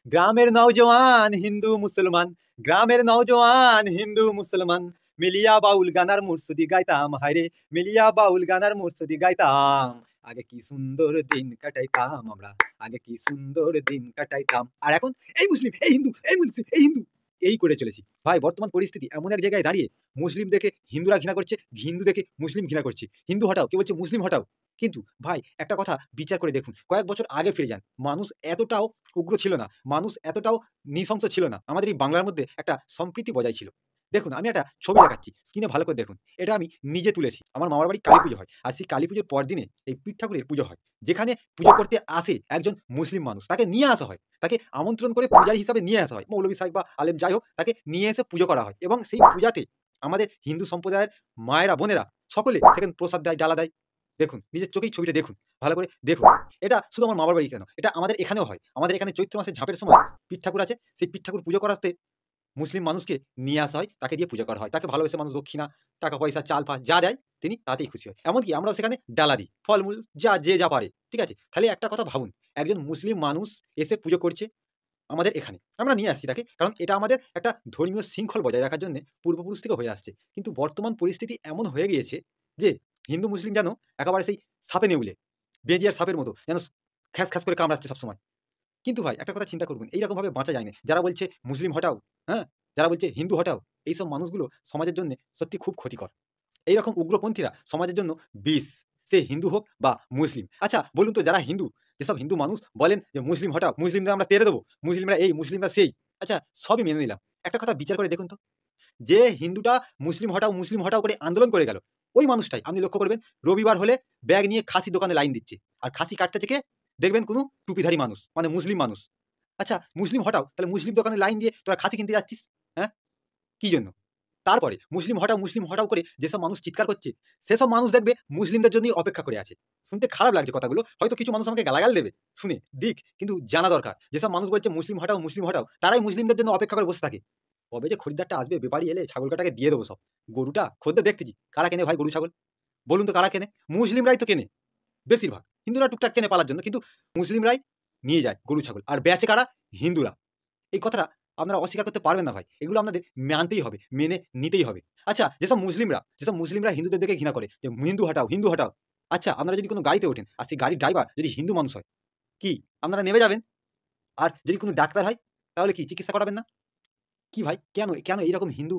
গ্রামের নওজোয়ান হিন্দু মুসলমান, গ্রামের নওজোয়ান হিন্দু মুসলমান মিলিয়া বাউল গানার মুর্শিদি গাইতাম, হায়রে মিলিয়া বাউল গানার মুর্শিদি গাইতাম। আগে কি সুন্দর দিন কাটাইতাম আমরা, আগে কি সুন্দর দিন কাটাইতাম। আর এখন এই মুসলিম এই হিন্দু, এই মুসলিম এই হিন্দু, এই করে চলেছি ভাই। বর্তমান পরিস্থিতি এমন এক জায়গায় দাঁড়িয়ে, মুসলিম দেখে হিন্দুরা ঘৃণা করছে, হিন্দু দেখে মুসলিম ঘৃণা করছে। হিন্দু হটাও, কেউ বলছে মুসলিম হটাও। কিন্তু ভাই একটা কথা বিচার করে দেখুন, কয়েক বছর আগে ফিরে যান, মানুষ এতটাও উগ্র ছিল না, মানুষ এতটাও নৃশংস ছিল না। আমাদের এই বাংলার মধ্যে একটা সম্প্রীতি বজায় ছিল। দেখুন আমি একটা ছবি দেখাচ্ছি, স্ক্রিনে ভালো করে দেখুন। এটা আমি নিজে তুলেছি। আমার মামার বাড়ি কালী পুজো হয়, আর সেই কালী পুজোর পর দিনে এই পীর ঠাকুরের পুজো হয়। যেখানে পুজো করতে আসে একজন মুসলিম মানুষ, তাকে নিয়ে আসা হয়, তাকে আমন্ত্রণ করে পূজারী হিসাবে নিয়ে আসা হয়। মৌলভী সাহেব বা আলেম যাই হোক, তাকে নিয়ে এসে পুজো করা হয়। এবং সেই পূজাতে আমাদের হিন্দু সম্প্রদায়ের মায়েরা বোনেরা সকলে সেখানে প্রসাদ দেয়, ডালা দেয়। দেখুন নিজের চোখেই ছবিটা দেখুন, ভালো করে দেখুন। এটা শুধু আমার মামার বাড়ি কেন, এটা আমাদের এখানেও হয়। আমাদের এখানে চৈত্র মাসে ঝাঁপের সময় পীর ঠাকুর আছে, সেই পীর ঠাকুর পুজো করাতে মুসলিম মানুষকে নিয়ে আসা হয়, তাকে দিয়ে পুজো করা হয়। তাকে ভালোবেসে মানুষ দক্ষিণা, টাকা পয়সা, চাল ফা যা দেয়, তিনি তাতেই খুশি হয়। এমনকি আমরাও সেখানে ডালা দিই, ফলমূল যা যে যা পারে। ঠিক আছে, তাহলে একটা কথা ভাবুন, একজন মুসলিম মানুষ এসে পুজো করছে আমাদের এখানে, আমরা নিয়ে আসছি তাকে, কারণ এটা আমাদের একটা ধর্মীয় শৃঙ্খল বজায় রাখার জন্য পূর্বপুরুষ থেকে হয়ে আসছে। কিন্তু বর্তমান পরিস্থিতি এমন হয়ে গিয়েছে যে হিন্দু মুসলিম যেন একেবারে সেই সাপে নেউলে, বেজি আর সাপের মতো যেন খ্যাস খ্যাস করে কামড়াচ্ছে সবসময়। কিন্তু ভাই একটা কথা চিন্তা করবেন, এইরকমভাবে বাঁচা যায় না। যারা বলছে মুসলিম হটাও, হ্যাঁ, যারা বলছে হিন্দু হটাও, এইসব মানুষগুলো সমাজের জন্য সত্যি খুব ক্ষতিকর। এইরকম উগ্রপন্থীরা সমাজের জন্য বিষ, সে হিন্দু হোক বা মুসলিম। আচ্ছা বলুন তো, যারা হিন্দু, যেসব হিন্দু মানুষ বলেন যে মুসলিম হটাও, মুসলিমদের আমরা তেড়ে দেবো, মুসলিমরা এই মুসলিমরা সেই, আচ্ছা সবই মেনে নিলাম। একটা কথা বিচার করে দেখুন তো, যে হিন্দুটা মুসলিম হটাও করে আন্দোলন করে গেল, ওই মানুষটাই আপনি লক্ষ্য করবেন রবিবার হলে ব্যাগ নিয়ে খাসি দোকানে লাইন দিচ্ছে। আর খাসি কাটতে থেকে দেখবেন কোনো টুপিধারী মানুষ, মানে মুসলিম মানুষ। আচ্ছা মুসলিম হটাও, তাহলে মুসলিম দোকানে লাইন দিয়ে তোরা খাসি কিনতে যাচ্ছিস, হ্যাঁ, কি জন্য? তারপরে মুসলিম হটাও করে যেসব মানুষ চিৎকার করছে, সেসব মানুষ দেখবে মুসলিমদের জন্যই অপেক্ষা করে আছে। শুনতে খারাপ লাগছে কথাগুলো, হয়তো কিছু মানুষ আমাকে গালাগাল দেবে শুনে, দিক, কিন্তু জানা দরকার যেসব মানুষ বলছে মুসলিম হটাও, তারাই মুসলিমদের জন্য অপেক্ষা করে বসে থাকে। কবে যে খরিদ্দারটা আসবে, ব্যাপারী এলে ছাগল কাটাকে দিয়ে দেবো সব। গরুটা খদ্দের দেখতেছি, কারা কেনে ভাই গরু ছাগল? বলুন তো কারা কেনে? মুসলিমরাই তো কেনে বেশিরভাগ। হিন্দুরা টুকটাক কেনে পালার জন্য, কিন্তু মুসলিমরাই নিয়ে যায় গরু ছাগল। আর বেচে কারা? হিন্দুরা। এই কথাটা আপনারা অস্বীকার করতে পারবেন না ভাই, এগুলো আপনাদের মানতেই হবে, মেনে নিতেই হবে। আচ্ছা যেসব মুসলিমরা হিন্দুদের দেখে ঘৃণা করে যে হিন্দু হটাও, হিন্দু হটাও, আচ্ছা আপনারা যদি কোনো গাড়িতে ওঠেন আর সেই গাড়ির ড্রাইভার যদি হিন্দু মানুষ হয়, কি আপনারা নেমে যাবেন? আর যদি কোনো ডাক্তার হয়, তাহলে কি চিকিৎসা করাবেন না? কি ভাই, কেন কেন এইরকম হিন্দু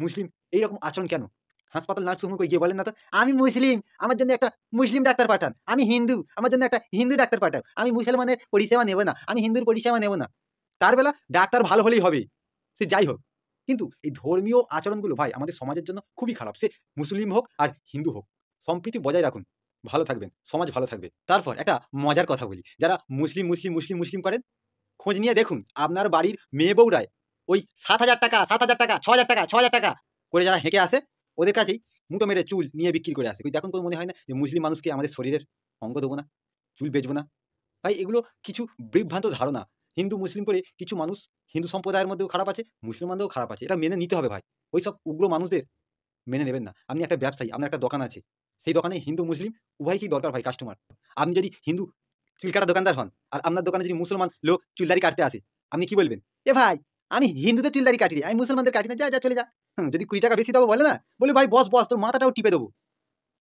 মুসলিম এইরকম আচরণ কেন? হাসপাতাল নার্সিংহোমে কই গিয়ে বলেন না তো, আমি মুসলিম, আমার জন্য একটা মুসলিম ডাক্তার পাঠান। আমি হিন্দু, আমার জন্য একটা হিন্দু ডাক্তার পাঠান। আমি মুসলমানের পরিষেবা নেব না, আমি হিন্দুর পরিষেবা নেব না। তার বেলা ডাক্তার ভালো হলেই হবে, সে যাই হোক। কিন্তু এই ধর্মীয় আচরণগুলো ভাই আমাদের সমাজের জন্য খুবই খারাপ। সে মুসলিম হোক আর হিন্দু হোক, সম্প্রীতি বজায় রাখুন, ভালো থাকবেন, সমাজ ভালো থাকবে। তারপর একটা মজার কথা বলি, যারা মুসলিম করেন, খোঁজ নিয়ে দেখুন আপনার বাড়ির মেয়ে বউরাই ওই 7,000 টাকা 7,000 টাকা 6,000 টাকা 6,000 টাকা করে যারা হেঁকে আসে, ওদের কাছেই মুটো মেরে চুল নিয়ে বিক্রি করে আসে। ওই দেখুন, কোনো মনে হয় না যে মুসলিম মানুষকে আমাদের শরীরের অঙ্গ দেবো না, চুল বেচবো না? ভাই এগুলো কিছু বিভ্রান্ত ধারণা। হিন্দু মুসলিম করে কিছু মানুষ হিন্দু সম্প্রদায়ের মধ্যেও খারাপ আছে, মুসলমানদেরও খারাপ আছে, এটা মেনে নিতে হবে ভাই। ওই সব উগ্র মানুষদের মেনে নেবেন না। আপনি একটা ব্যবসায়ী, আপনার একটা দোকান আছে, সেই দোকানে হিন্দু মুসলিম উভয়কেই দরকার ভাই কাস্টমার। আপনি যদি হিন্দু চুল কাটা দোকানদার হন, আর আপনার দোকানে যদি মুসলমান লোক চুলদারি কাটতে আসে, আপনি কি বলবেন? এ ভাই, আমি হিন্দুদের চুলদারি কাটি রে, আমি মুসলমানদের কাটি না, যা যা চলে যা। যদি 20 টাকা বেশি দেবো বলে না, বলে ভাই বস বস, তোর মাথাটাও টিপে দেবো।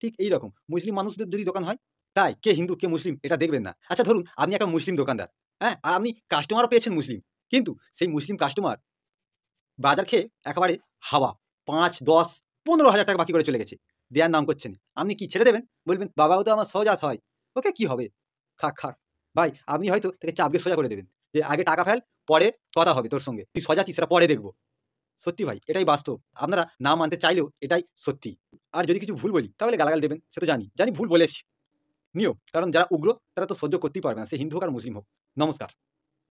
ঠিক এইরকম মুসলিম মানুষদের যদি দোকান হয়, তাই কে হিন্দু কে মুসলিম এটা দেখবেন না। আচ্ছা ধরুন আপনি একটা মুসলিম দোকানদার, হ্যাঁ, আর আপনি কাস্টমারও পেয়েছেন মুসলিম, কিন্তু সেই মুসলিম কাস্টমার বাজার খেয়ে একেবারে হাওয়া, 5, 10, 15,000 টাকা বাকি করে চলে গেছে, দেওয়ার নাম করছেন। আপনি কি ছেড়ে দেবেন? বলবেন বাবাও তো আমার সোজা হয়, ওকে কি হবে, খাক খাক। ভাই আপনি হয়তো তাকে চাপকে সোজা করে দেবেন, যে আগে টাকা ফেল, পরে কথা হবে তোর সঙ্গে, তুই সোজা সেটা পরে দেখবো। সত্যি ভাই এটাই বাস্তব, আপনারা না মানতে চাইলেও এটাই সত্যি। আর যদি কিছু ভুল বলি তাহলে গালাগাল দেবেন, সে তো জানি জানি ভুল বলেছি, নিও, কারণ যারা উগ্র তারা তো সহ্য করতেই পারবে না, সে হিন্দু হোক আর মুসলিম হোক। নমস্কার।